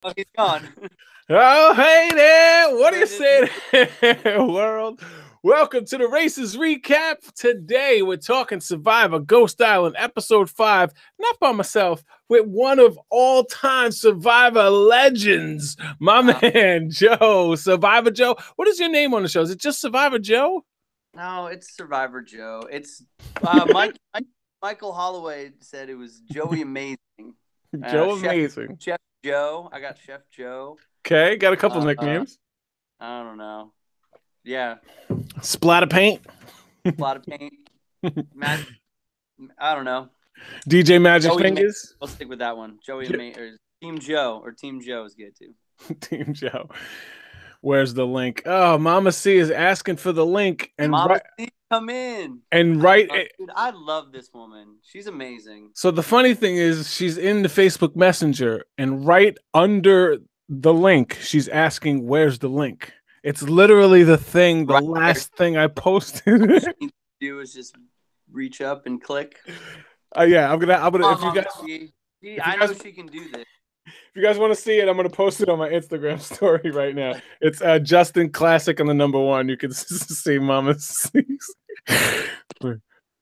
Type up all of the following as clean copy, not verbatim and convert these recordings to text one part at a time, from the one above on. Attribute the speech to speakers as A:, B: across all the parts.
A: Oh, he's gone.
B: Oh, hey there. What do you say there, world? Welcome to the Races Recap. Today, we're talking Survivor Ghost Island, Episode 5. Not by myself, with one of all-time Survivor legends, my man, Joe. Survivor Joe. What is your name on the show? Is it just Survivor Joe?
A: No, it's Survivor Joe. It's Michael Holloway said it was Joey Amazing.
B: Joe Amazing.
A: Chef Joe. I got Chef Joe.
B: Okay, got a couple nicknames.
A: I don't know. Yeah.
B: Splatter Paint.
A: A lot of paint. I don't know.
B: DJ Magic Fingers.
A: We'll stick with that one. Joey or Team Joe is good too.
B: Team Joe. Where's the link? Oh, Mama C is asking for the link. And
A: Mama C, come in.
B: And
A: dude, I love this woman. She's amazing.
B: So the funny thing is, she's in the Facebook Messenger, and right under the link, she's asking, "Where's the link?" It's literally the thing, the last thing I posted.
A: All you need to do is just reach up and click.
B: Yeah, I'm gonna. If
A: you guys, I know she can do this.
B: If you guys want to see it, I'm going to post it on my Instagram story right now. It's Justin Classic on the #1. You can see Mama C.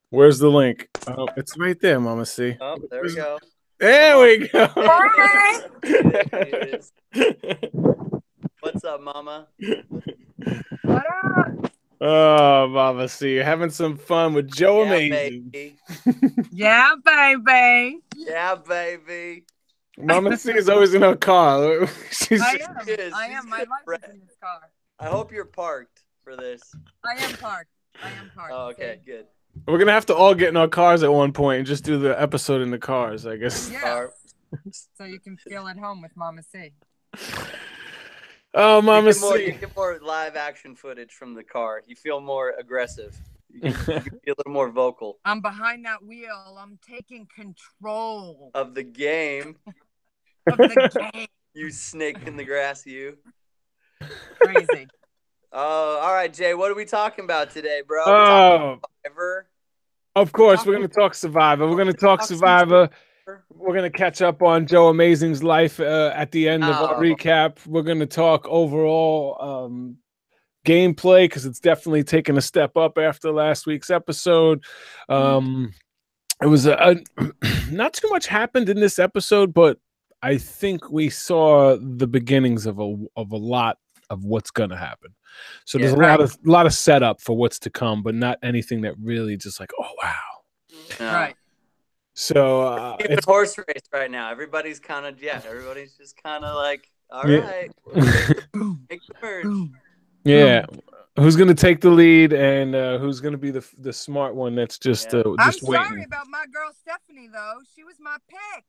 B: Where's the link? Oh, it's right there, Mama C.
A: Oh, there we go.
B: There we go.
A: What's up, Mama?
C: What up?
B: Oh, Mama C, you're having some fun with Joe Amazing.
A: Baby.
C: Yeah, baby.
A: Yeah, baby.
B: Mama C is always in her car.
C: I am. My life is in this car.
A: I hope you're parked for this.
C: I am parked.
A: Oh, okay, good.
B: We're going to have to all get in our cars at one point and just do the episode in the cars, I guess.
C: Yeah. So you can feel at home with Mama C.
B: Oh, Mama C.
A: You get more live action footage from the car. You feel more aggressive. You can be a little more vocal.
C: I'm behind that wheel. I'm taking control
A: of the game. You snake in the grass, you.
C: Crazy.
A: Oh, all right, Jay. What are we talking about today, bro?
B: Survivor. Of course, we're going to talk Survivor. We're going to talk Survivor. We're going to catch up on Joe Amazing's life at the end of our recap. We're going to talk overall gameplay because it's definitely taken a step up after last week's episode. It was not too much happened in this episode, but I think we saw the beginnings of a lot of what's going to happen. So there's a lot of setup for what's to come, but not anything that really just like, oh wow.
C: Right.
B: So
A: it's a horse race right now. Everybody's kind of everybody's just kind of like, all right, make the merge.
B: Yeah. Who's going to take the lead and who's going to be the smart one that's just waiting?
C: I'm sorry about my girl Stephanie though. She was my pick.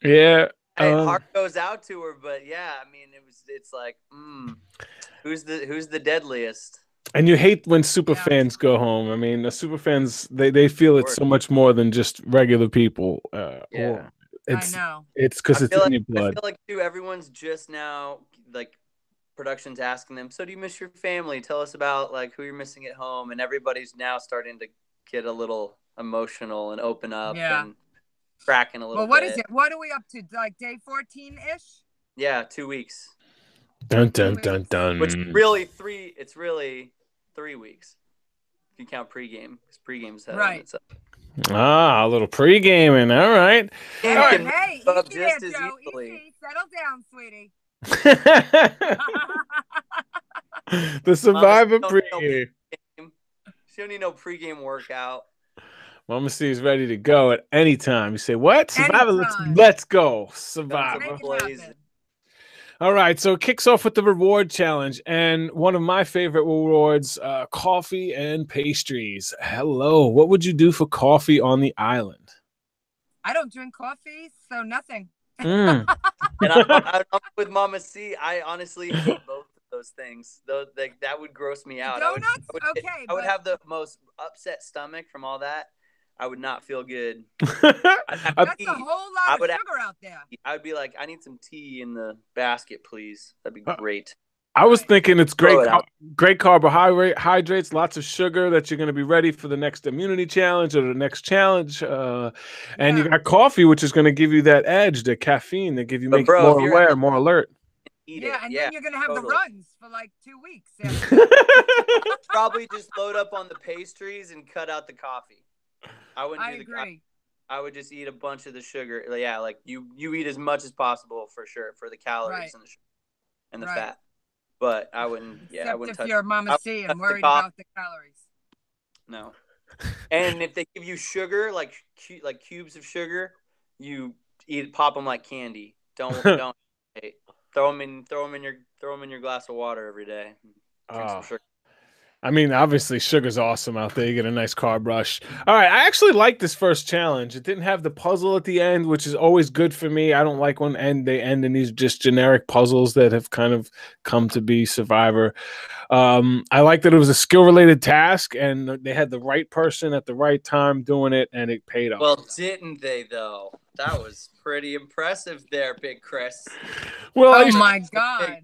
B: Yeah.
A: Hey, heart goes out to her, but yeah, I mean it's like, who's the deadliest?
B: And you hate when super fans go home. I mean, the super fans they feel it's so much more than just regular people.
C: I know.
B: It's because it's in your blood.
A: I feel like too, everyone's just now like production's asking them, so do you miss your family? Tell us about like who you're missing at home, and everybody's now starting to get a little emotional and open up and cracking a little bit.
C: What is it? What are we up to? Like day 14-ish?
A: Yeah, 2 weeks.
B: Dun dun dun dun.
A: Which really it's really 3 weeks. If you count pregame, because pregame's
C: right.
B: A little pre-gaming. All right.
C: Hey,
A: just as easily.
C: Settle down, sweetie.
B: The Survivor pregame.
A: She don't need no pregame workout.
B: Mama C is ready to go at any time. You say, what? Survivor, let's go. Survivor. All right, so it kicks off with the reward challenge, and one of my favorite rewards, coffee and pastries. Hello, what would you do for coffee on the island?
C: I don't drink coffee, so nothing.
A: And I'm with Mama C. I honestly hate both of those things. That would gross me out.
C: Donuts?
A: I would have the most upset stomach from all that. I would not feel good.
C: That's a whole lot of sugar out there.
A: I would be like, I need some tea in the basket, please. That'd be great.
B: I was thinking it's
A: Throw it out.
B: great carbohydrates, lots of sugar that you're going to be ready for the next immunity challenge or the next challenge. And you got coffee, which is going to give you that edge, the caffeine that make you
A: bro,
B: more aware, more alert.
C: And then you're going to have the runs for like 2 weeks.
A: Probably just load up on the pastries and cut out the coffee. I agree. I would just eat a bunch of the sugar. Yeah, like you eat as much as possible for sure for the calories and the sugar and the fat. But I wouldn't.
C: Except
A: I wouldn't
C: if you're Mama C and worried about the calories.
A: No. And if they give you sugar, like cubes of sugar, you pop them like candy. Don't throw them in your glass of water every day. Drink some sugar.
B: I mean, obviously, sugar's awesome out there. You get a nice carb rush. All right, I actually like this first challenge. It didn't have the puzzle at the end, which is always good for me. I don't like when they end in these just generic puzzles that have kind of come to be Survivor. I like that it was a skill-related task, and they had the right person at the right time doing it, and it paid off.
A: Well, didn't they, though? That was pretty impressive there, Big Chris.
B: Well,
C: oh, my God.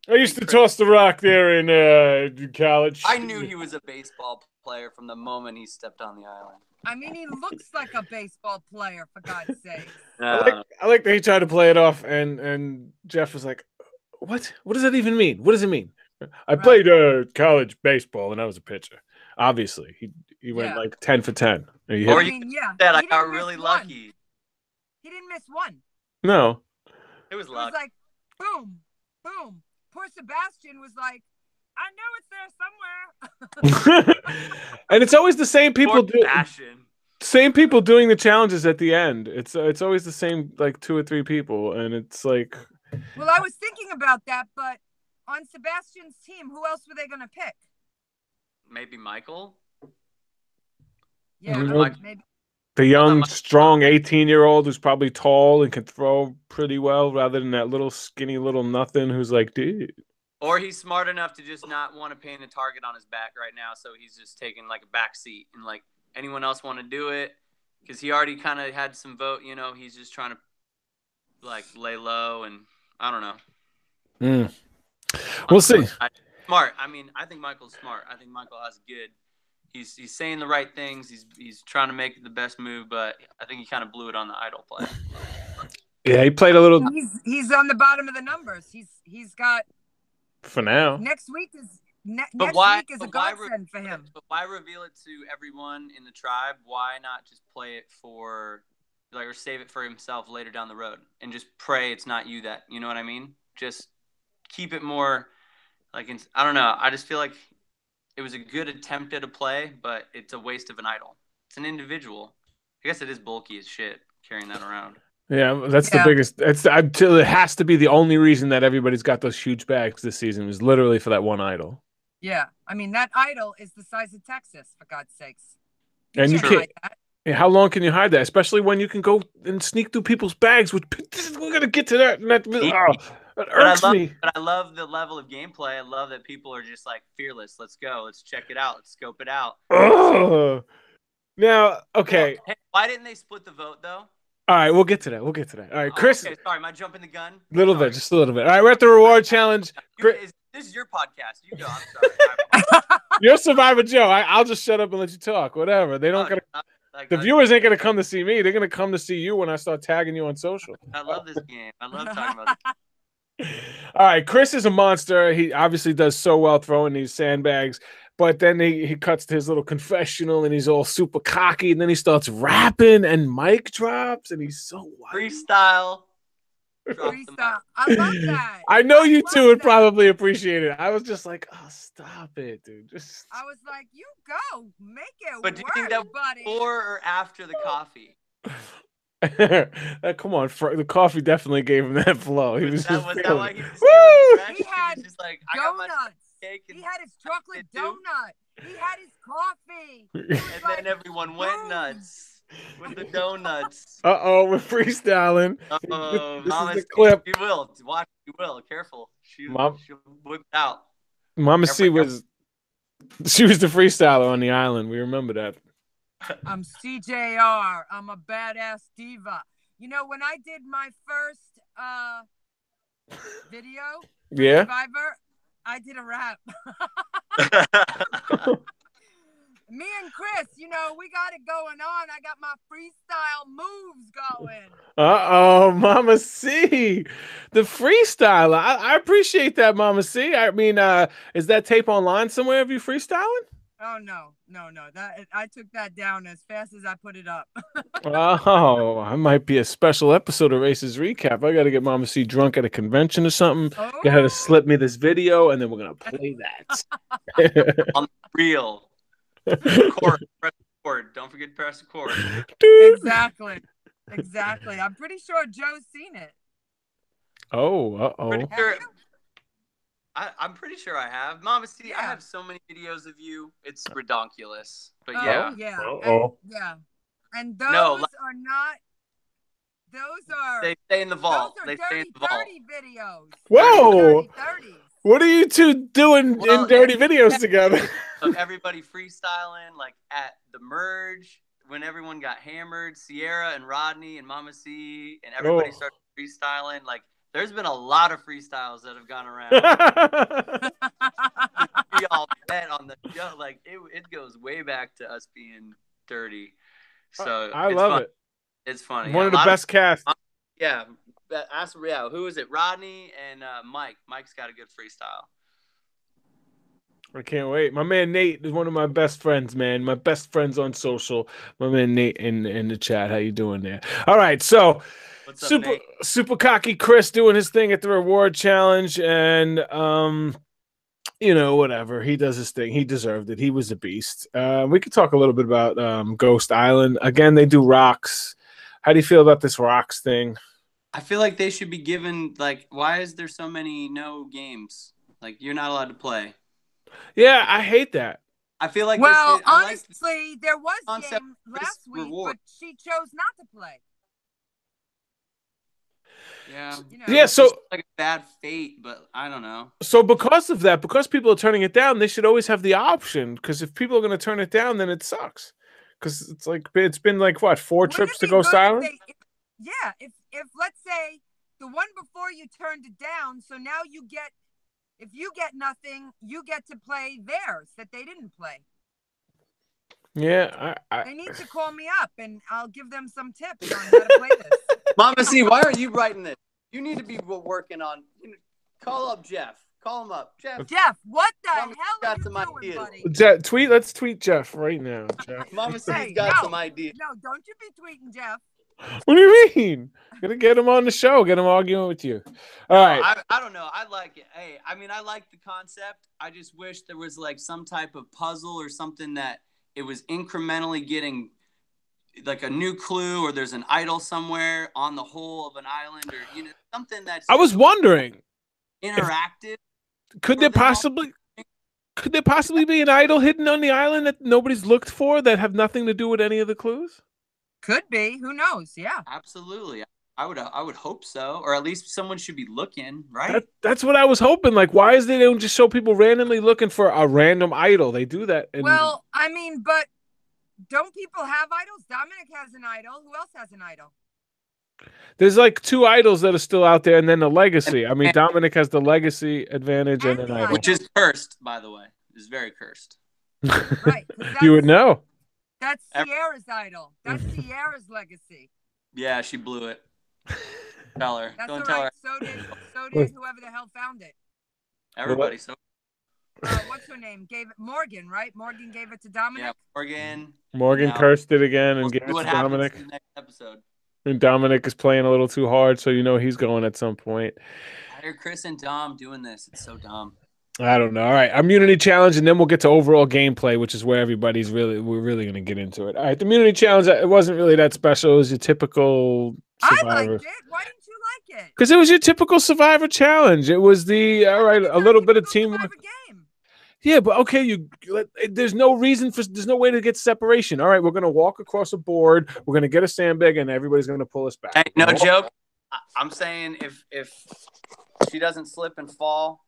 B: I used to toss the rock there in college.
A: I knew he was a baseball player from the moment he stepped on the island.
C: I mean, he looks like a baseball player, for God's sake.
B: I like that he tried to play it off, and Jeff was like, "What? What does that even mean? What does it mean?" I played college baseball, and I was a pitcher. Obviously, he went like 10 for 10.
A: I got really lucky.
C: He didn't miss one.
B: No,
A: it was luck.
C: It was like boom, boom. Poor Sebastian was like, I know it's there somewhere.
B: And it's always the same people same people doing the challenges at the end. It's always the same, like 2 or 3 people, and it's like.
C: Well, I was thinking about that, but on Sebastian's team, who else were they going to pick?
A: Maybe Michael.
C: Yeah, maybe.
B: The young, strong 18-year-old who's probably tall and can throw pretty well, rather than that little skinny little nothing who's like, dude.
A: Or he's smart enough to just not want to paint a target on his back right now, so he's just taking like a back seat. And like anyone else want to do it, because he already kind of had some vote. He's just trying to like lay low, and I don't know.
B: We'll see.
A: Smart. I mean, I think Michael's smart. I think Michael has good. He's saying the right things. He's trying to make the best move, but I think he kind of blew it on the idol play.
B: Yeah, he played a little.
C: He's on the bottom of the numbers. He's got.
B: For now.
C: Next week is a godsend for him.
A: But why reveal it to everyone in the tribe? Why not just play it or save it for himself later down the road and just pray it's not you that, you know what I mean? Just keep it more like I don't know. I just feel like it was a good attempt at a play, but it's a waste of an idol. It's an individual. I guess it is bulky as shit carrying that around.
B: Yeah, that's the biggest. It has to be the only reason that everybody's got those huge bags this season was literally for that one idol.
C: Yeah, I mean that idol is the size of Texas, for God's sakes.
B: And you can't. How long can you hide that? Especially when you can go and sneak through people's bags. We're gonna get to that. That irks me.
A: But I love the level of gameplay. I love that people are just like fearless. Let's go. Let's check it out. Let's scope it out.
B: Now, okay.
A: Hey, why didn't they split the vote though?
B: All right, we'll get to that. All right, Chris.
A: Okay, sorry, am I jumping the gun?
B: Just a little bit. All right, we're at the reward challenge.
A: This is your podcast. You go. I'm sorry.
B: You're Survivor Joe. I'll just shut up and let you talk. Whatever. They don't. The viewers ain't gonna come to see me. They're gonna come to see you when I start tagging you on social.
A: I love this game. I love talking about this.
B: All right, Chris is a monster. He obviously does so well throwing these sandbags. But then he cuts to his little confessional and he's all super cocky. And then he starts rapping and mic drops. And he's so wild.
A: Freestyle.
C: I love that.
B: I know you two would probably appreciate it. I was just like, oh, stop it, dude.
C: I was like, you go. Make it
A: But do you think that
C: buddy.
A: Before or after the coffee?
B: Come on, the coffee definitely gave him that flow. He was
A: that why he was
C: he had
A: just like,
C: donuts. He had his chocolate donut. He had his coffee.
A: And then everyone went nuts with the donuts.
B: We're freestyling. This is the clip.
A: You will. Watch. You will. Careful. She'll whip out.
B: Mama C was the freestyler on the island. We remember that.
C: I'm CJR. I'm a badass diva. You know, when I did my first video, Survivor, I did a rap. Me and Chris, we got it going on. I got my freestyle moves going.
B: Uh-oh, Mama C. The freestyle. I appreciate that, Mama C. I mean, is that tape online somewhere of you freestyling?
C: Oh, no. I took that down as fast as I put it up.
B: Oh, I might be a special episode of Races Recap. I got to get Mama C drunk at a convention or something.
C: Oh.
B: Get her to slip me this video, and then we're going to play that.
A: On the reel. Record. Press record. Don't forget to press record.
C: Exactly. I'm pretty sure Joe's seen it.
B: Oh, uh-oh.
A: I'm pretty sure I have. Mama C, I have so many videos of you. It's redonkulous. But yeah.
C: Oh, yeah.
B: Uh-oh.
C: And those are not... Those are...
A: They stay in the vault.
C: Those are dirty videos.
B: Whoa!
C: Dirty 30s.
B: What are you two doing in dirty videos together?
A: Of everybody freestyling, like at the merge, when everyone got hammered, Sierra and Rodney and Mama C, and everybody started freestyling. Like, there's been a lot of freestyles that have gone around. We all bet on the show. Like, it goes way back to us being dirty. So
B: I love it.
A: It's funny.
B: One of the best casts.
A: Yeah. Who is it? Rodney and Mike. Mike's got a good freestyle.
B: I can't wait. My man Nate is one of my best friends, man. My best friends on social. My man Nate in the chat. How you doing there? All right, so
A: What's up, Nate?
B: super cocky Chris doing his thing at the reward challenge, and whatever. He does his thing. He deserved it. He was a beast. We could talk a little bit about Ghost Island. Again, they do rocks. How do you feel about this rocks thing?
A: I feel like they should be given, like, why is there so many no games? Like, you're not allowed to play.
B: Yeah, I hate that.
A: I feel like
C: honestly, there was a game last week, but she chose not to play.
A: Yeah.
B: So
A: like a bad fate, but I don't know.
B: So because of that, because people are turning it down, they should always have the option. Because if people are going to turn it down, then it sucks. Because it's been like what, 4 trips to Ghost Island?
C: If let's say the one before you turned it down, so now if you get nothing, you get to play theirs that they didn't play.
B: Yeah,
C: they need to call me up and I'll give them some tips on how to play this.
A: Mama C, why aren't you writing this? You need to be working on. Call up Jeff. Call him up, Jeff.
C: Jeff, what the
A: Mama
C: hell are you doing, buddy?
B: Let's tweet Jeff right now. Jeff.
A: Mama C's got some ideas.
C: No, don't you be tweeting Jeff.
B: What do you mean? Gonna get him on the show. Get him arguing with you. All right.
A: I don't know. I like it. Hey, I mean, I like the concept. I just wish there was like some type of puzzle or something that it was incrementally getting like a new clue, or there's an idol somewhere on the whole of an island, or something that's.
B: I was wondering.
A: Interactive.
B: Could there possibly be an idol hidden on the island that nobody's looked for that have nothing to do with any of the clues?
C: Could be. Who knows? Yeah.
A: Absolutely. I would hope so, or at least someone should be looking, right?
B: That's what I was hoping. Like, why is they don't just show people randomly looking for a random idol? They do that.
C: Well, I mean, but don't people have idols? Dominic has an idol. Who else has an idol?
B: There's like 2 idols that are still out there, and then the legacy. I mean, Dominic has the legacy advantage and an idol,
A: which is cursed, by the way. It's very cursed.
C: Right.
B: You would know.
C: That's Sierra's idol. That's Sierra's legacy.
A: Yeah, she blew it. Tell her.
C: That's
A: Don't
C: all
A: tell
C: right.
A: her.
C: So did whoever the hell found it.
A: Everybody. So.
C: What's her name? Gave it Morgan, right? Morgan gave it to Dominic.
A: Yeah,
B: Morgan cursed it again and gave it to Dominic.
A: In the next episode.
B: And Dominic is playing a little too hard, so he's going at some point.
A: I hear Chris and Dom doing this. It's so dumb.
B: I don't know. All right, immunity challenge, and then we'll get to overall gameplay, which is where we're really going to get into it. All right, the immunity challenge, it wasn't really that special. It was your typical Survivor.
C: I liked it. Why didn't you like it?
B: Because it was your typical Survivor challenge. It was a little bit of teamwork. Yeah, but okay, there's no way to get separation. All right, we're going to walk across a board. We're going to get a sandbag, and everybody's going to pull us back.
A: Hey, no joke. I'm saying if she doesn't slip and fall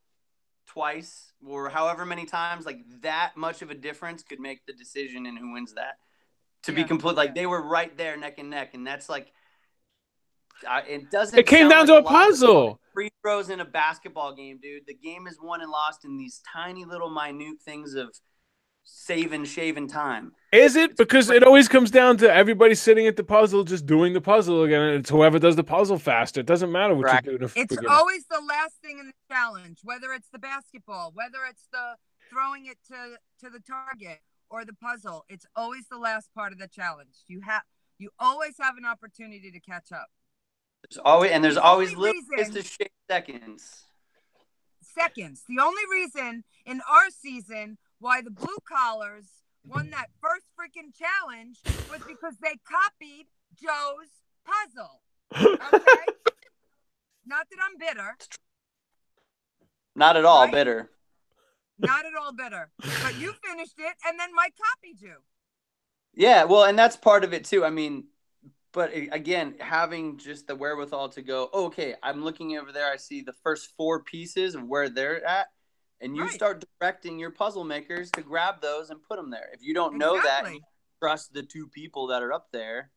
A: twice or however many times, like that much of a difference could make the decision in who wins that. To be complete, like they were right there neck and neck, and that's like It doesn't.
B: It came down to a puzzle.
A: Free throws in a basketball game, dude. The game is won and lost in these tiny little minute things of shaving time.
B: Is it? Because it always comes down to everybody sitting at the puzzle, just doing the puzzle again. And it's whoever does the puzzle faster. It doesn't matter what you do.
C: It's always the last thing in the challenge, whether it's the basketball, whether it's the throwing it to the target or the puzzle. It's always the last part of the challenge. You always have an opportunity to catch up.
A: There's always little ways to shave seconds.
C: The only reason in our season why the blue collars won that first freaking challenge was because they copied Joe's puzzle. Okay? Not that I'm bitter.
A: Not at all bitter.
C: Not at all bitter. But you finished it, and then Mike copied you.
A: Yeah, well, and that's part of it too. I mean, but again, having just the wherewithal to go, okay, I'm looking over there. I see the first 4 pieces of where they're at. And you start directing your puzzle makers to grab those and put them there. If you don't know that, you trust the 2 people that are up there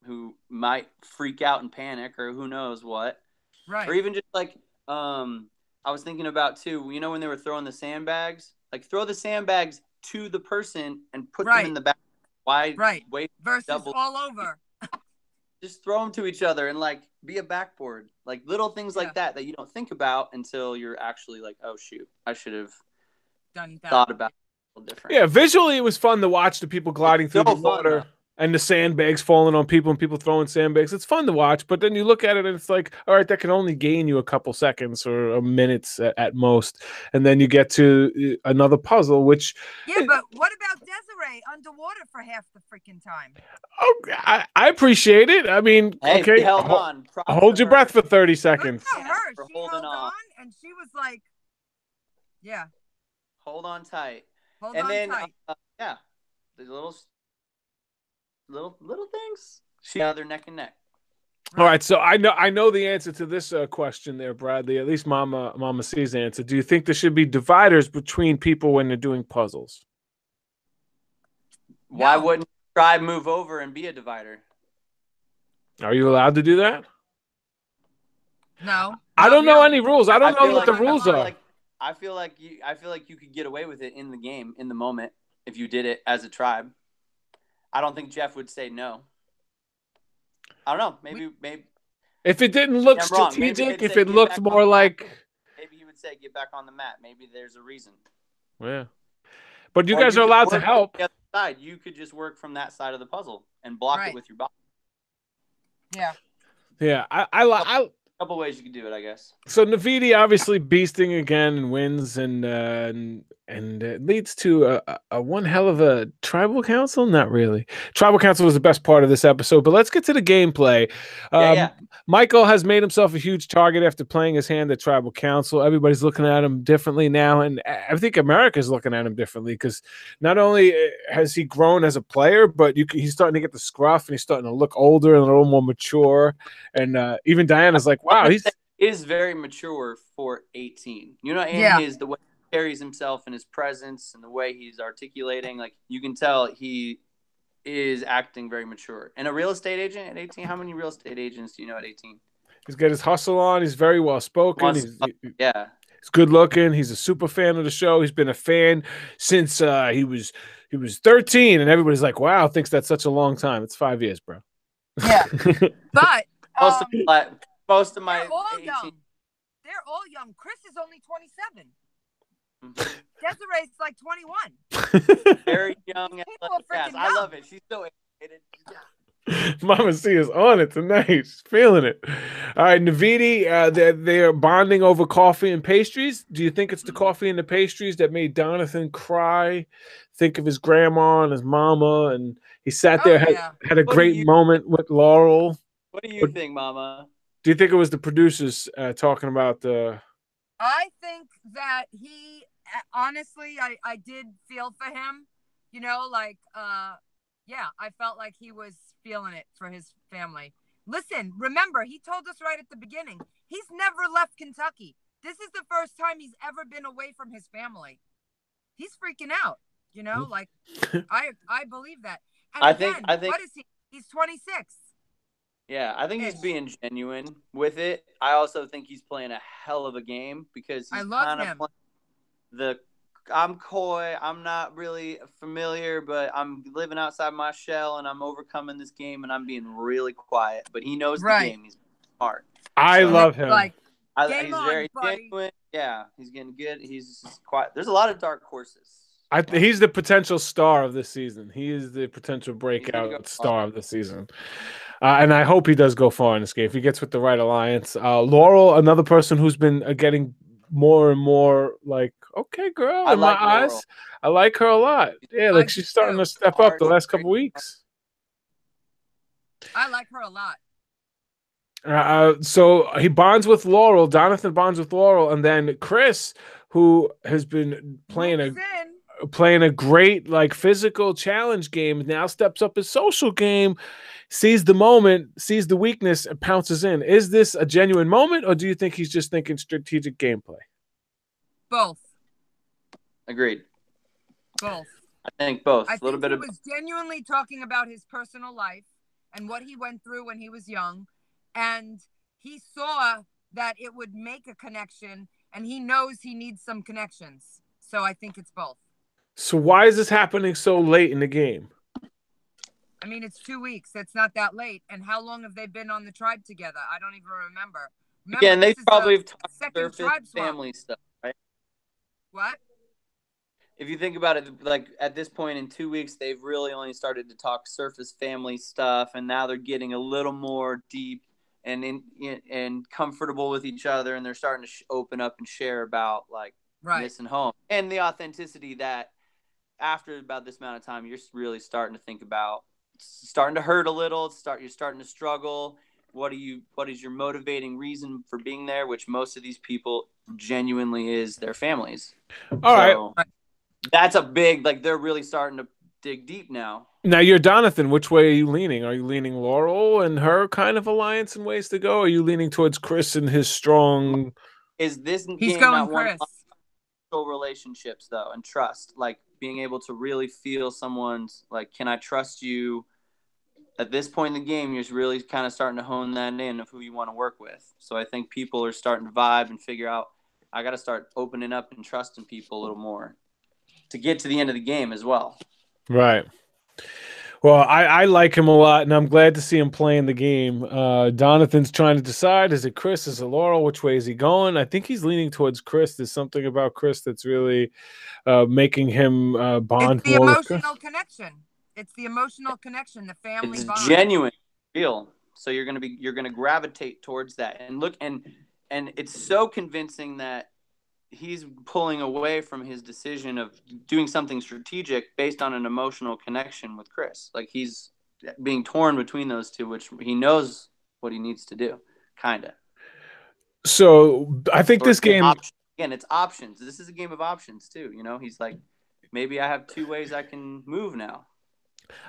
A: who might freak out and panic or who knows what.
C: Right.
A: Or even just like, I was thinking about too, you know, when they were throwing the sandbags, like throw the sandbags to the person and put them in the back. Why wait
C: versus all over?
A: Just throw them to each other and like be a backboard, like little things like that you don't think about until you're actually like, oh shoot, I should have thought about it a little different.
B: Yeah, visually it was fun to watch the people gliding through the water and the sandbags falling on people and people throwing sandbags. It's fun to watch, but then you look at it and it's like, all right, that can only gain you a couple seconds or minutes at most, and then you get to another puzzle, which
C: but what about Desiree underwater for half the freaking time?
B: Oh, I appreciate it. I mean,
A: hey,
B: okay, hold your breath for 30 seconds.
C: Good for her. She held on, and she was like, "Yeah,
A: hold on tight."
C: Hold on tight.
A: The little things. They're neck and neck.
B: All right, so I know the answer to this question there, Bradley. At least Mama C's answer. Do you think there should be dividers between people when they're doing puzzles?
A: Why wouldn't tribe move over and be a divider?
B: Are you allowed to do that?
C: No.
B: I don't know any rules. I don't know what the rules are.
A: I feel like you could get away with it in the game, in the moment, if you did it as a tribe. I don't think Jeff would say no. I don't know. Maybe.
B: If it didn't look strategic, if it looked more like.
A: Maybe he would say, "Get back on the mat." Maybe there's a reason.
B: Yeah, but you guys are allowed to help.
A: The other side, you could just work from that side of the puzzle and block it with your body.
C: Yeah.
B: Yeah, I
A: couple ways you could do it, I guess.
B: So Navidi obviously beasting again and wins, and it leads to a one hell of a tribal council. Not really. Tribal council was the best part of this episode, but let's get to the gameplay. Michael has made himself a huge target after playing his hand at tribal council. Everybody's looking at him differently now, and I think America's looking at him differently because not only has he grown as a player, but he's starting to get the scruff, and he's starting to look older and a little more mature. And even Diana's like, wow, he
A: is very mature for 18. You know, and the way he carries himself and his presence and the way he's articulating, like you can tell he is acting very mature. And a real estate agent at 18, how many real estate agents do you know at 18?
B: He's got his hustle on. He's very well spoken. He's good looking. He's a super fan of the show. He's been a fan since he was 13, and everybody's like, wow, thinks that's such a long time. It's 5 years, bro.
C: Yeah, but
A: most of my
C: they're all young. They're all young. Chris is only 27. Desiree's like 21.
A: Very young. Yes, I love it. She's so excited.
B: Mama C is on it tonight. She's feeling it. All right, Navidi, they're bonding over coffee and pastries. Do you think it's the coffee and the pastries that made Donathan cry, think of his grandma and his mama, and he sat there, had a great moment with Laurel?
A: What do you think, Mama?
B: Do you think it was the producers talking about the...
C: I think that he, honestly, I did feel for him. You know, like, I felt like he was feeling it for his family. Listen, remember, he told us right at the beginning, he's never left Kentucky. This is the first time he's ever been away from his family. He's freaking out, you know, like, I believe that. And I think, what is he? He's 26.
A: Yeah, I think he's being genuine with it. I also think he's playing a hell of a game because he's kind of playing I'm coy, I'm not really familiar, but I'm living outside my shell and I'm overcoming this game and I'm being really quiet. But he knows the game. He's smart.
B: I love him.
C: Like,
A: he's very genuine. Yeah, he's getting good. He's quiet. There's a lot of dark horses.
B: He's the potential star of this season. He is the potential breakout star of the season. And I hope he does go far in this game if he gets with the right alliance. Laurel, another person who's been getting more and more like, okay, girl, in my eyes. I like her a lot. Yeah, like she's starting to step up the last couple weeks.
C: I like her a lot.
B: So he bonds with Laurel. Jonathan bonds with Laurel, and then Chris, who has been playing a great like physical challenge game, now steps up his social game, sees the moment, sees the weakness, and pounces in. Is this a genuine moment, or do you think he's just thinking strategic gameplay?
C: Both.
A: Agreed.
C: Both.
A: I think both.
C: I think he was genuinely talking about his personal life and what he went through when he was young, and he saw that it would make a connection, and he knows he needs some connections. So I think it's both.
B: So why is this happening so late in the game?
C: I mean, it's 2 weeks. It's not that late. And how long have they been on the tribe together? I don't even remember.
A: Again, they probably have talked surface family stuff, right?
C: What?
A: If you think about it, like at this point in 2 weeks, they've really only started to talk surface family stuff, and now they're getting a little more deep and comfortable with each other, and they're starting to open up and share about like missing home and the authenticity that after about this amount of time, you're really starting to think about, starting to hurt a little. You're starting to struggle. What is your motivating reason for being there? Which most of these people genuinely is their families.
B: All right.
A: That's a big, like, they're really starting to dig deep now.
B: Now you're Jonathan. Which way are you leaning? Are you leaning Laurel and her kind of alliance and ways to go? Or are you leaning towards Chris and his strong?
A: Is this
C: He's
A: game
C: going Chris.
A: Relationships though, and trust, like being able to really feel someone's like, can I trust you? At this point in the game, you're really kind of starting to hone that in of who you want to work with. So I think people are starting to vibe and figure out, I got to start opening up and trusting people a little more to get to the end of the game as well.
B: Right. Well, I like him a lot, and I'm glad to see him playing the game. Jonathan's trying to decide, is it Chris, is it Laurel? Which way is he going? I think he's leaning towards Chris. There's something about Chris that's really making him bond.
C: It's the emotional connection. It's the emotional connection, the family bond.
A: It's genuine, real. So you're gonna gravitate towards that. And look, and it's so convincing that he's pulling away from his decision of doing something strategic based on an emotional connection with Chris. Like he's being torn between those two, which he knows what he needs to do, kind of.
B: So I think this game,
A: again, it's options. This is a game of options too. You know, he's like, maybe I have two ways I can move now.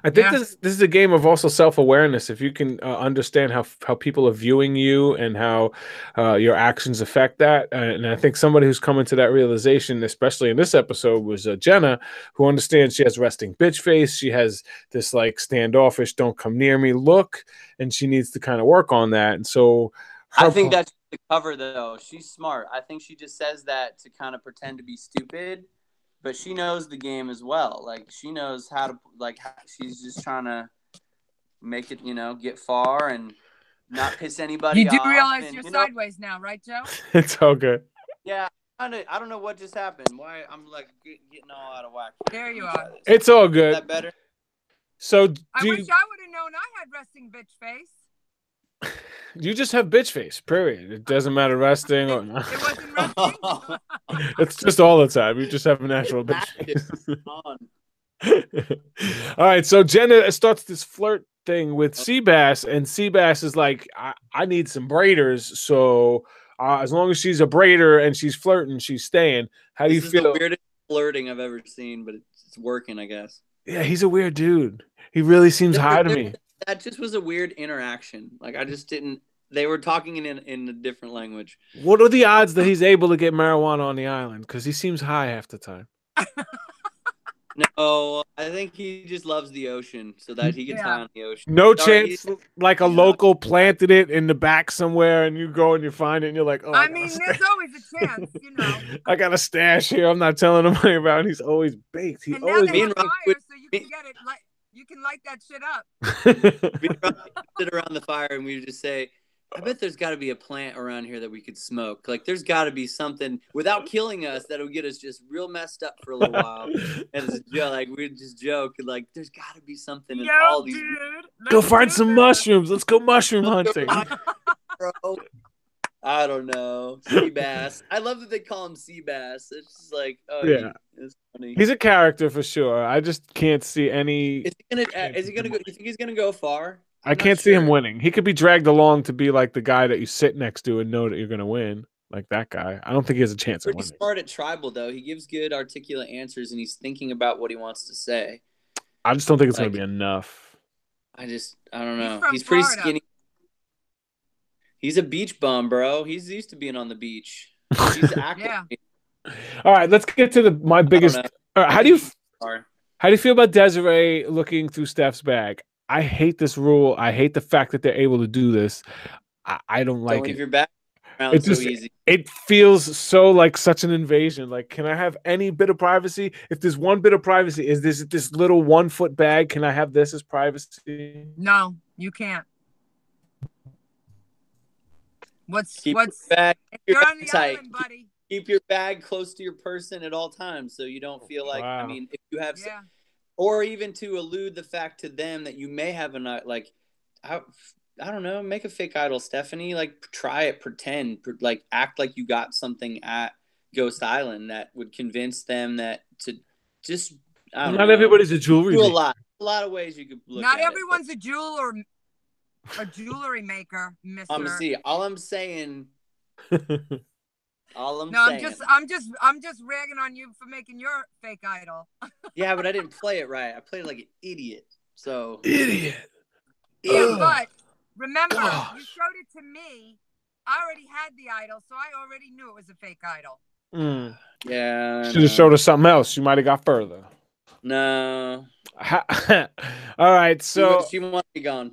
B: I think this is a game of also self-awareness. If you can understand how people are viewing you and how your actions affect that. And I think somebody who's coming to that realization, especially in this episode, was Jenna, who understands she has resting bitch face. She has this like standoffish, don't come near me look, and she needs to kind of work on that. And so
A: I think that's the cover, though. She's smart. I think she just says that to kind of pretend to be stupid. But she knows the game as well. Like, she knows how to, like, she's just trying to make it, you know, get far and not piss anybody off.
C: You do realize you're sideways now, right, Joe?
B: It's all good.
A: Yeah. I don't know what just happened. Why I'm, like, getting all out of whack.
C: There you are.
B: It's all good.
A: Is that better?
B: So,
C: I wish I would have known I had resting bitch face.
B: You just have bitch face, period. It doesn't matter resting or not.
C: It wasn't resting.
B: It's just all the time. You just have a natural bitch face. All right, so Jenna starts this flirt thing with Seabass, and Seabass is like, I need some braiders, so as long as she's a braider and she's flirting, she's staying. How do you feel?
A: This is the weirdest flirting I've ever seen, but it's working, I guess.
B: Yeah, he's a weird dude. He really seems high to me.
A: That just was a weird interaction. Like, I just didn't. They were talking in a different language.
B: What are the odds that he's able to get marijuana on the island? Because he seems high half the time.
A: No, I think he just loves the ocean so that he gets high on the ocean.
B: No chance, like a local planted it in the back somewhere, and you go and you find it, and you're like, "Oh,
C: I mean, there's always a chance, you know."
B: I got a stash here. I'm not telling him about. He's always baked. He
C: and
B: always
C: now they have fire, so you can get it. Like you can light that shit up.
A: We sit around the fire and we would just say, I bet there's got to be a plant around here that we could smoke. Like, there's got to be something without killing us that'll get us just real messed up for a little while. And it's just, like, we'd just joke, like, there's got to be something in all these.
B: Go find some mushrooms. Let's go mushroom hunting.
A: Bro. I don't know. Sea bass. I love that they call him sea bass. It's just like, oh yeah, it's funny.
B: He's a character for sure. I just can't see any.
A: Is he gonna go? You think he's gonna go far?
B: I can't see him winning. He could be dragged along to be like the guy that you sit next to and know that you're going to win, like that guy. I don't think he has a chance of winning.
A: He's smart at tribal, though. He gives good, articulate answers, and he's thinking about what he wants to say.
B: I just don't think it's going to be enough.
A: I don't know. He's pretty skinny. He's a beach bum, bro. He's used to being on the beach. He's active.
C: Yeah.
B: All right, let's get to my biggest. How do you feel about Desiree looking through Steph's bag? I hate this rule. I hate the fact that they're able to do this. I don't like it.
A: Your back it's so easy.
B: It feels so like such an invasion. Like, can I have any bit of privacy? If there's one bit of privacy, is this little 1 foot bag? Can I have this as privacy?
C: No, you can't.
A: Keep your bag
C: you're on the tight. Island, buddy.
A: Keep your bag close to your person at all times, so you don't feel like. I mean, if you have.
C: Yeah.
A: Or even to allude the fact to them that you may have I don't know, make a fake idol, Stephanie. Like, try it, pretend, like act like you got something at Ghost Island that would convince them that to just. I don't know.
B: Not everybody's a jewelry.
A: Do a lot of ways you could look.
C: Not everyone's a jewelry maker, Mister.
A: All I'm saying. I'm
C: just ragging on you for making your fake idol.
A: Yeah, but I didn't play it right. I played like an idiot. So
B: idiot.
C: Yeah, but remember, you showed it to me. I already had the idol, so I already knew it was a fake idol.
A: Yeah.
B: Should have showed us something else. You might have got further.
A: No.
B: All right, so
A: she want to be gone.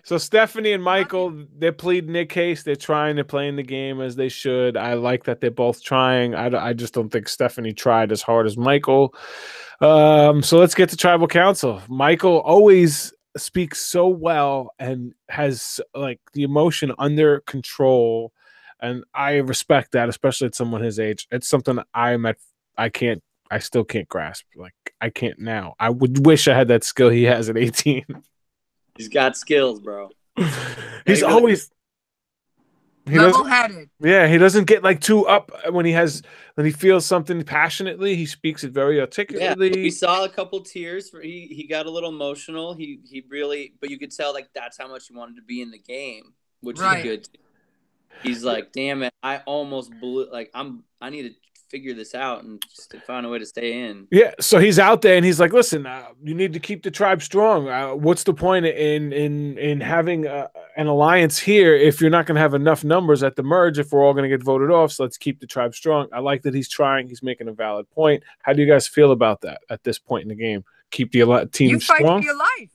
B: So Stephanie and Michael, they're pleading their case. They're trying to play in the game as they should. I like that they're both trying. I just don't think Stephanie tried as hard as Michael. So let's get to tribal council. Michael always speaks so well and has like the emotion under control, and I respect that, especially at someone his age. It's something I still can't grasp. Like, I can't now. I would wish I had that skill he has at 18.
A: He's got skills, bro.
B: He's always
C: level-headed.
B: Yeah, he doesn't get like too up when he feels something passionately. He speaks it very articulately.
A: Yeah, we saw a couple tears. He got a little emotional. He really, but you could tell like that's how much he wanted to be in the game, which is good. He's like, damn it, I almost blew. Like I need to figure this out and just to find a way to stay in.
B: Yeah, so he's out there and he's like, listen, you need to keep the tribe strong. What's the point in having an alliance here if you're not going to have enough numbers at the merge if we're all going to get voted off? So let's keep the tribe strong. I like that he's trying. He's making a valid point. How do you guys feel about that at this point in the game? Keep the team strong?
C: You fight for your life.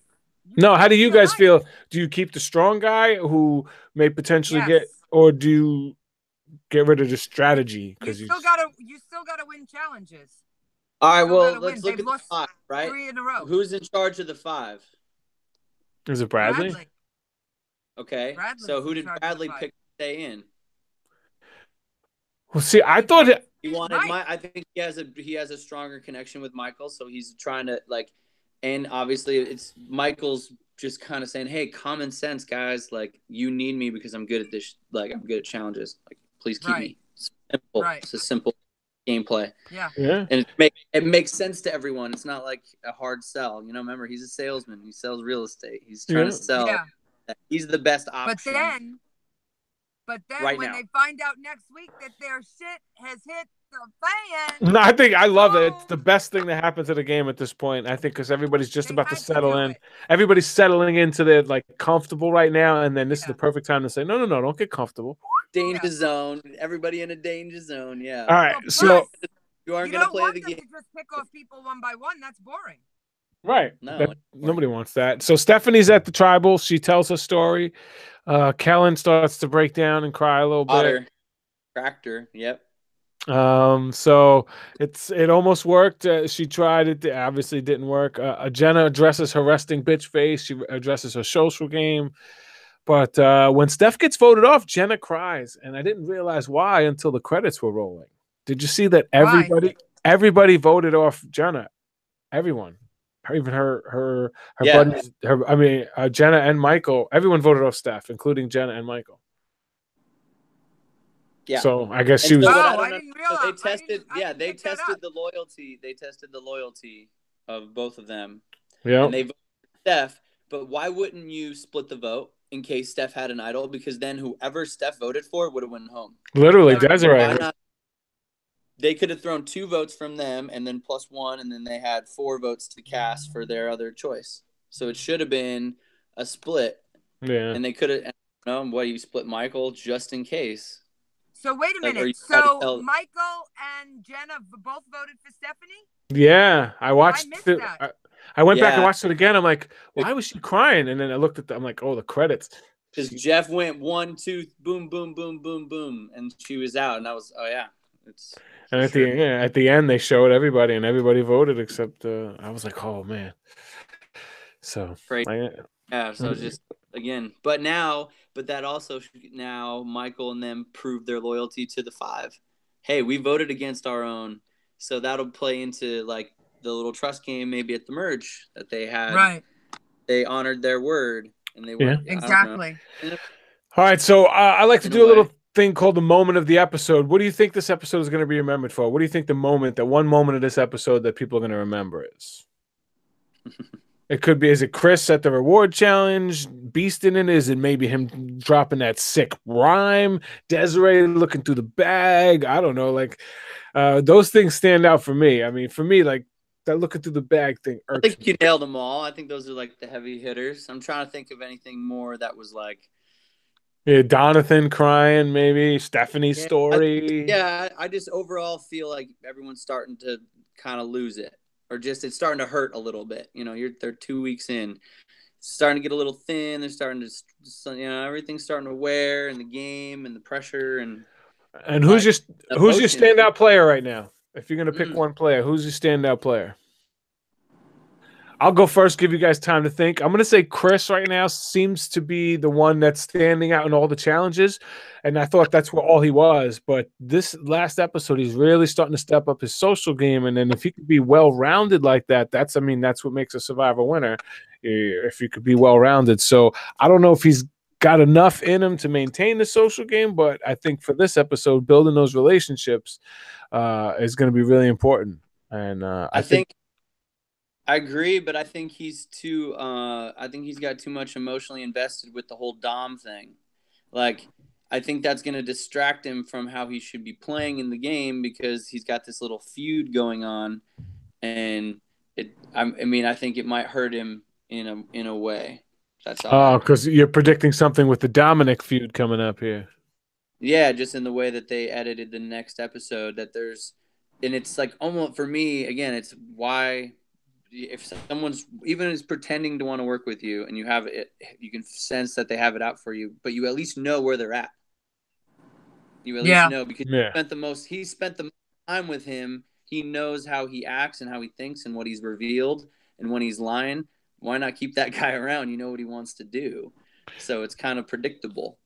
B: No, how do you guys feel? Do you keep the strong guy who may potentially get, or do you get rid of the strategy?
C: Because you still gotta win challenges.
A: All right, well, let's look at the 5, right?
C: 3 in a row.
A: Who's in charge of the 5?
B: Is it Bradley?
A: Okay, so who did Bradley pick to stay in?
B: Well, see, I thought
A: he wanted I think he has a stronger connection with Michael, so he's trying to like, and obviously it's Michael's just kind of saying, hey, common sense, guys, like you need me because I'm good at this, like I'm good at challenges, like please keep me simple. It's a simple gameplay.
C: Yeah.
A: And it makes sense to everyone. It's not like a hard sell. You know, remember, he's a salesman. He sells real estate. He's trying to sell. Yeah. He's the best option.
C: But then when they find out next week that their shit has hit the fan.
B: No, I love it. It's the best thing that happens at a game at this point. I think because everybody's just about to settle in. Everybody's settling into their like comfortable right now, and then this is the perfect time to say, no, don't get comfortable.
A: Danger zone. Everybody in a danger zone. Yeah.
B: All right. So
A: You aren't
C: You
A: going to
C: don't
A: play
C: want
A: the
C: them
A: game.
C: to just pick off people one by one. That's boring.
B: Right.
A: No.
B: Nobody wants that. So Stephanie's at the tribal. She tells her story. Kellen starts to break down and cry a little bit.
A: Otter. Tractor. Yep.
B: So it almost worked. She tried it. Obviously didn't work. Jenna addresses her resting bitch face. She addresses her social game. But when Steph gets voted off, Jenna cries. And I didn't realize why until the credits were rolling. Did you see that everybody voted off Jenna? Everyone. Even her buddies, Jenna and Michael, everyone voted off Steph, including Jenna and Michael.
A: Yeah.
B: So I guess she was.
C: I didn't realize.
A: So they tested. They tested
C: the
A: loyalty. They tested the loyalty of both of them.
B: Yeah.
A: And they voted Steph. But why wouldn't you split the vote in case Steph had an idol? Because then whoever Steph voted for would have went home.
B: Literally, Desiree.
A: They could have thrown 2 votes from them and then +1, and then they had 4 votes to cast for their other choice. So it should have been a split.
B: Yeah.
A: And they could have, you split Michael just in case.
C: So wait a minute. So Michael and Jenna both voted for Stephanie?
B: Yeah, I watched it. I went back and watched it again. I'm like, why was she crying? And then I looked at I'm like, oh, the credits.
A: Because Jeff went 1, 2, boom, boom, boom, boom, boom, and she was out, and I was,
B: And at the end, they showed everybody, and everybody voted except I was like, oh man. So
A: so just again, but that also now Michael and them proved their loyalty to the 5. Hey, we voted against our own, so that'll play into like the little trust game maybe at the merge that they had.
C: Right.
A: They honored their word, and they were
C: exactly.
B: All right, so I like to do a little thing called the moment of the episode. What do you think this episode is going to be remembered for? What do you think the one moment of this episode that people are going to remember is? It could be, is it Chris at the reward challenge? Beast in it? Is it maybe him dropping that sick rhyme? Desiree looking through the bag? I don't know. Like, those things stand out for me. I mean, for me, like, that looking through the bag thing irks
A: I think you nailed them all. I think those are like the heavy hitters. I'm trying to think of anything more that was like,
B: yeah, Donathan crying, maybe Stephanie's story.
A: I just overall feel like everyone's starting to kind of lose it, or just it's starting to hurt a little bit. They're 2 weeks in, it's starting to get a little thin. They're starting to, everything's starting to wear, and the game and the pressure and
B: who's your standout player right now? If you're gonna pick one player, who's your standout player? I'll go first, give you guys time to think. I'm going to say Chris right now seems to be the one that's standing out in all the challenges, and I thought that's what all he was. But this last episode, he's really starting to step up his social game, and then if he could be well-rounded like that, that's what makes a Survivor winner, if you could be well-rounded. So I don't know if he's got enough in him to maintain the social game, but I think for this episode, building those relationships is going to be really important. And I think
A: I agree, but I think he's too. I think he's got too much emotionally invested with the whole Dom thing. Like, I think that's going to distract him from how he should be playing in the game because he's got this little feud going on, and I think it might hurt him in a way. That's all.
B: Oh, because you're predicting something with the Dominic feud coming up here.
A: Yeah, just in the way that they edited the next episode, and it's like almost for me again. It's why. If someone's even is pretending to want to work with you and you have it, you can sense that they have it out for you, but you at least know where they're at. You at least know because he spent the most time with him. He knows how he acts and how he thinks and what he's revealed and when he's lying. Why not keep that guy around? You know what he wants to do. So it's kind of predictable.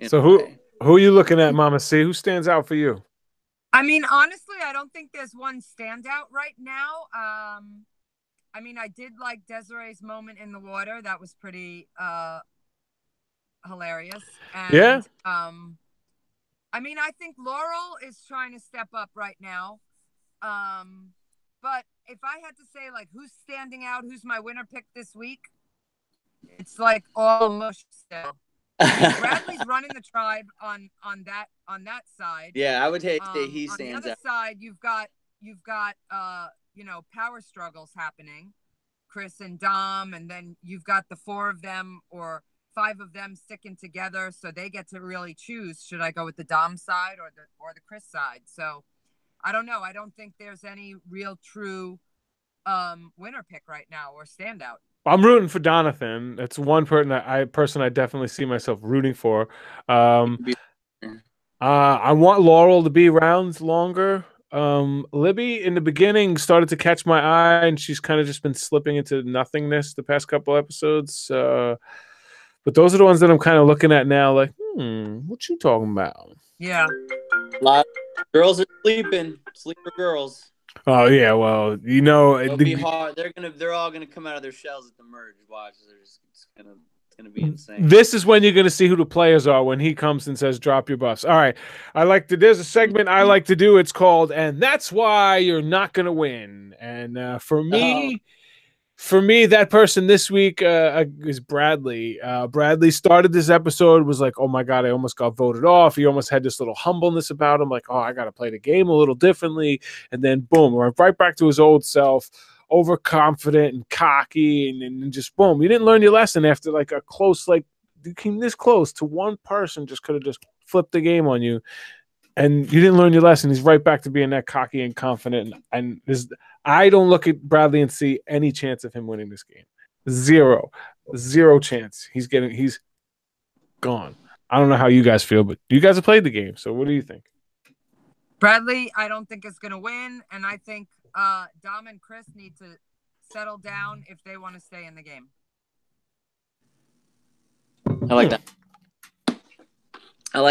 B: So who are you looking at, Mama C? Who stands out for you?
C: I mean, honestly, I don't think there's one standout right now. I did like Desiree's moment in the water. That was pretty hilarious. And, I think Laurel is trying to step up right now. But if I had to say, like, who's standing out, who's my winner pick this week, it's like all mush still. Bradley's running the tribe on that side.
A: Yeah, I would say he stands out.
C: On the other side, you've got power struggles happening, Chris and Dom, and then you've got the 4 of them or 5 of them sticking together, so they get to really choose: should I go with the Dom side or the Chris side? So I don't know. I don't think there's any real true winner pick right now or standout.
B: I'm rooting for Donathan. That's one person I definitely see myself rooting for. I want Laurel to be around longer. Libby in the beginning started to catch my eye, and she's kind of just been slipping into nothingness the past couple episodes. But those are the ones that I'm kind of looking at now, like, what you talking about?
C: Yeah.
A: A lot of girls are sleeping. Sleeper girls.
B: Oh yeah, well,
A: it'll be hard. They're all gonna come out of their shells at the merge. Watch, it's gonna be insane.
B: This is when you're gonna see who the players are when he comes and says, "Drop your buffs." All right, there's a segment I like to do. It's called, "And That's Why You're Not Gonna Win." And for me, that person this week is Bradley. Bradley started this episode, was like, oh my God, I almost got voted off. He almost had this little humbleness about him, like, oh, I got to play the game a little differently. And then boom, right back to his old self, overconfident and cocky. And just boom, you didn't learn your lesson after like a close, like you came this close to one person, just could have just flipped the game on you. And you didn't learn your lesson. He's right back to being that cocky and confident. And I don't look at Bradley and see any chance of him winning this game. Zero chance. He's gone. I don't know how you guys feel, but you guys have played the game. So what do you think?
C: Bradley, I don't think is going to win. And I think Dom and Chris need to settle down if they want to stay in the game.
A: I like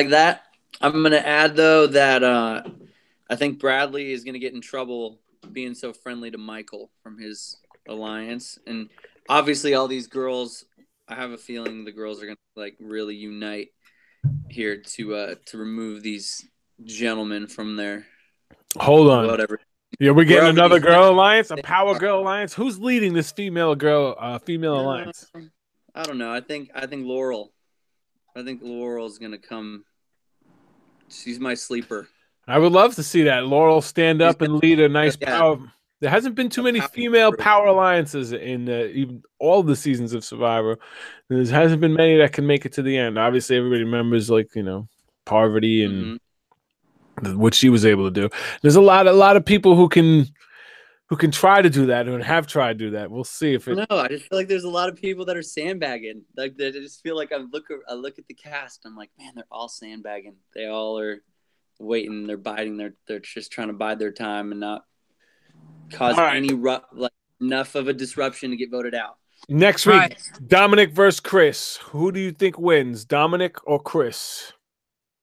A: that. I'm going to add, though, that I think Bradley is going to get in trouble being so friendly to Michael from his alliance. And obviously all these girls, I have a feeling the girls are going to like really unite here to remove these gentlemen from their whatever.
B: Yeah, we're getting another girl alliance, a power girl alliance. Who's leading this female alliance?
A: I don't know. I think Laurel. I think Laurel's going to come. She's my sleeper.
B: I would love to see that. Laurel stand up and lead a nice power. There hasn't been too many female power alliances in even all the seasons of Survivor. There hasn't been many that can make it to the end. Obviously, everybody remembers Parvati and what she was able to do. There's a lot of people who can try to do that and have tried to do that. We'll see if it.
A: No, I just feel like there's a lot of people that are sandbagging. Like I just feel like I look at the cast. I'm like, man, they're all sandbagging. They all are waiting. They're biding. They're just trying to bide their time and not cause enough of a disruption to get voted out.
B: Next week, Dominic versus Chris. Who do you think wins, Dominic or Chris?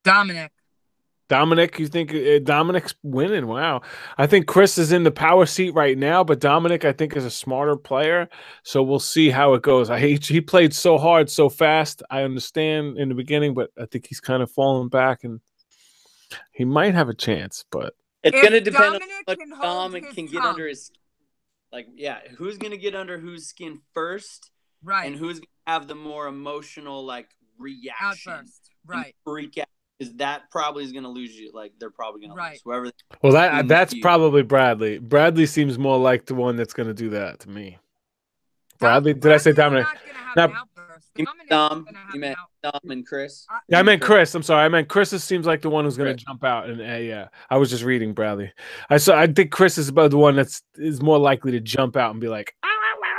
C: Dominic,
B: you think Dominic's winning? Wow. I think Chris is in the power seat right now, but Dominic, I think, is a smarter player. So we'll see how it goes. He played so hard, so fast. I understand in the beginning, but I think he's kind of falling back, and he might have a chance. But
A: it's going to depend on what Dominic can get under his. Who's going to get under whose skin first,
C: right?
A: And who's going to have the more emotional reaction,
C: outburst, right?
A: Freak out. Because that probably is going to lose you. Like, they're probably going to lose. Whoever.
B: Well, that's probably Bradley. Bradley seems more like the one that's going to do that to me. Bradley? Did I say Dominic?
A: Dom. You meant Dom and Chris?
B: Yeah, I meant Chris. I'm sorry. I meant Chris seems like the one who's going to jump out. And I was just reading Bradley. I think Chris is about the one is more likely to jump out and be like,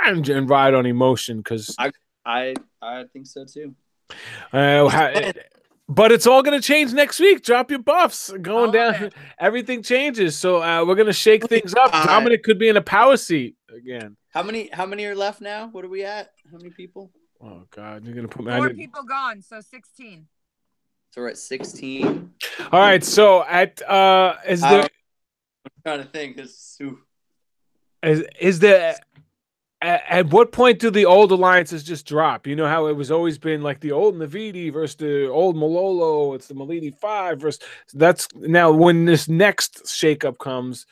B: and ride on emotion. Because
A: I think so, too.
B: But it's all going to change next week. Drop your buffs. Going down. Everything changes. So we're going to shake things up. Dominic could be in a power seat again.
A: How many are left now? What are we at? How many people?
B: Oh, God. You're going to put me.
C: 4 people gone, so 16.
A: So we're at 16.
B: All right. So I'm
A: trying to think.
B: Is there... At what point do the old alliances just drop? You know how it was always been like the old Navidi versus the old Malolo. It's the Malidi 5 versus that's now when this next shakeup comes,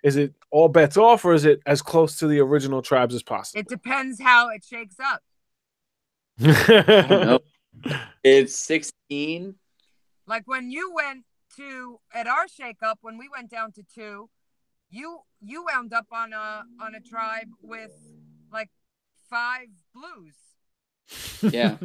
B: is it all bets off or is it as close to the original tribes as possible?
C: It depends how it shakes up.
A: I don't know. It's 16.
C: Like when you went at our shakeup, when we went down to 2, you wound up on a tribe with like 5 blues.
A: Yeah.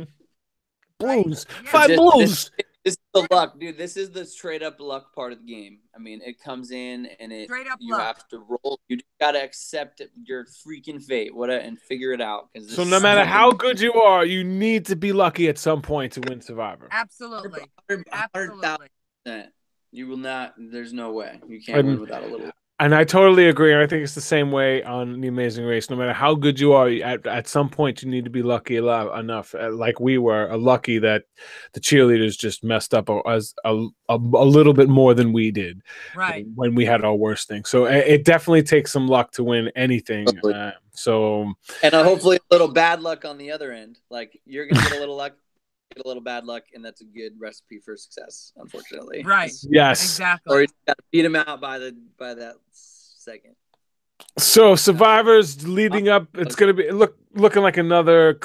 B: Blues.
C: Right?
B: 5 blues.
A: This the luck, dude. This is the straight up luck part of the game. I mean, it comes in and you have to roll. You gotta accept your freaking fate, and figure it out.
B: So no matter how good you are, you need to be lucky at some point to win Survivor.
C: Absolutely.
A: 100,000%. You will not. There's no way you can't win without a little.
B: And I totally agree. I think it's the same way on The Amazing Race. No matter how good you are, at some point you need to be lucky enough, like we were, lucky that the cheerleaders just messed up as a little bit more than we did,
C: right,
B: when we had our worst thing. So it definitely takes some luck to win anything. And
A: hopefully a little bad luck on the other end. Like you're gonna get a little luck. Get a little bad luck, and that's a good recipe for success, unfortunately.
C: Right.
B: Yes.
C: Exactly.
A: Or you got to beat him out by that second.
B: So Survivors leading up, it's going to be looking like another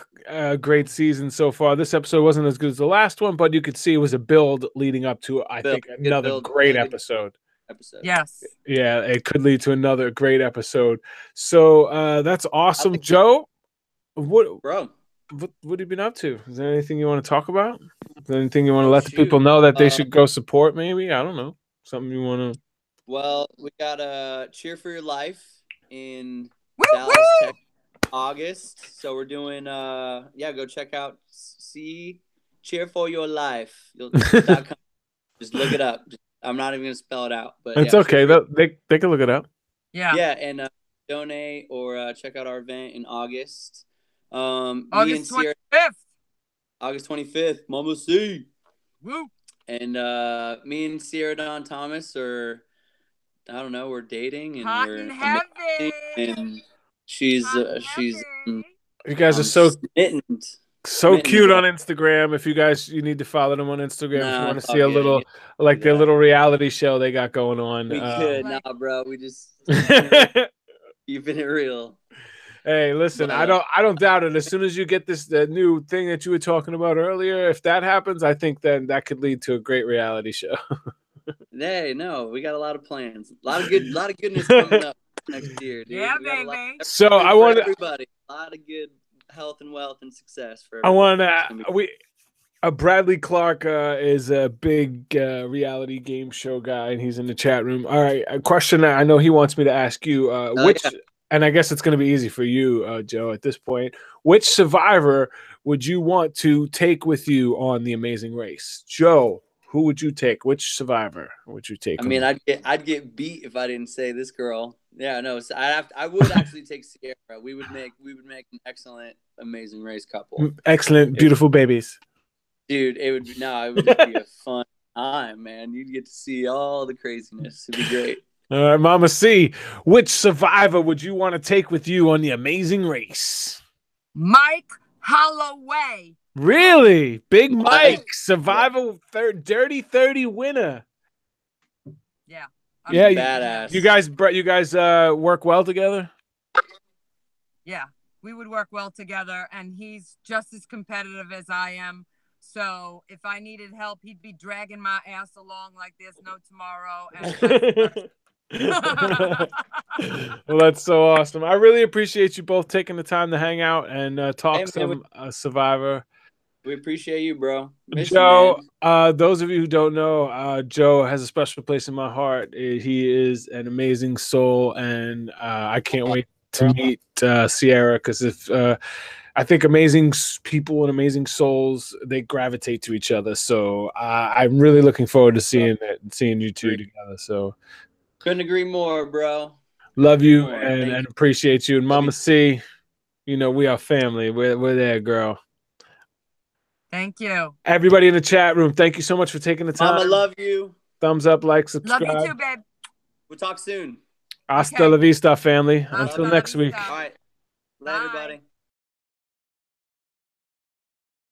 B: great season so far. This episode wasn't as good as the last one, but you could see it was a build leading up to, I think, another great episode.
C: Yes.
B: Yeah, it could lead to another great episode. So that's awesome. Joe,
A: Bro.
B: What have you been up to? Is there anything you want to talk about? Is there anything you want to let the people know that they should go support? Maybe, I don't know, something you want to.
A: Well, we got Cheer for Your Life in
C: Dallas,
A: Texas, August. So we're doing go check out Cheer for Your Life. Just look it up. I'm not even gonna spell it out, but
B: it's okay. They can look it up.
C: Yeah.
A: Yeah, and donate or check out our event in August.
C: August 25th.
A: August 25th. Mama C.
C: Woo.
A: And me and Sierra Dawn Thomas we're dating and
C: hot and heavy.
A: And she's
B: you guys are so cute on Instagram. If you need to follow them on Instagram if you want to see a little their little reality show they got going on.
A: We could, bro. We just keeping it real.
B: Hey, listen, I don't doubt it. As soon as you get the new thing that you were talking about earlier, if that happens, I think then that could lead to a great reality show.
A: Hey, no, we got a lot of plans. A lot of goodness coming up next year, dude.
C: Yeah, baby.
B: So I want
A: everybody a lot of good health and wealth and success for
B: Bradley Clark is a big reality game show guy, and he's in the chat room. All right, a question that I know he wants me to ask you, and I guess it's going to be easy for you, Joe, at this point. Which Survivor would you want to take with you on The Amazing Race? Joe, who would you take? Which Survivor would you take?
A: I mean, I'd get beat if I didn't say this girl. Yeah, no, so I would actually take Sierra. We would make an excellent Amazing Race couple.
B: Excellent, beautiful babies.
A: Dude, it would just be a fun time, man. You'd get to see all the craziness. It'd be great.
B: All right, Mama C, which Survivor would you want to take with you on The Amazing Race?
C: Mike Holloway.
B: Really? Big Mike, Survivor Dirty 30 winner.
C: Yeah.
A: Badass.
B: You guys work well together?
C: Yeah, we would work well together, and he's just as competitive as I am. So if I needed help, he'd be dragging my ass along like there's no tomorrow.
B: Well, that's so awesome. I really appreciate you both taking the time to hang out and talk some Survivor.
A: We appreciate you, bro.
B: Joe, those of you who don't know, Joe has a special place in my heart. He is an amazing soul, and I can't wait to meet Sierra, because I think amazing people and amazing souls, they gravitate to each other. So I'm really looking forward to seeing you two together. So
A: couldn't agree more, bro.
B: Love you and appreciate you. And Mama C, we are family. We're there, girl.
C: Thank you.
B: Everybody in the chat room, thank you so much for taking the time.
A: Mama, love you.
B: Thumbs up, like, subscribe.
C: Love you too, babe.
A: We'll talk soon.
B: Hasta la vista, family. Until next week.
A: All right. Bye, everybody.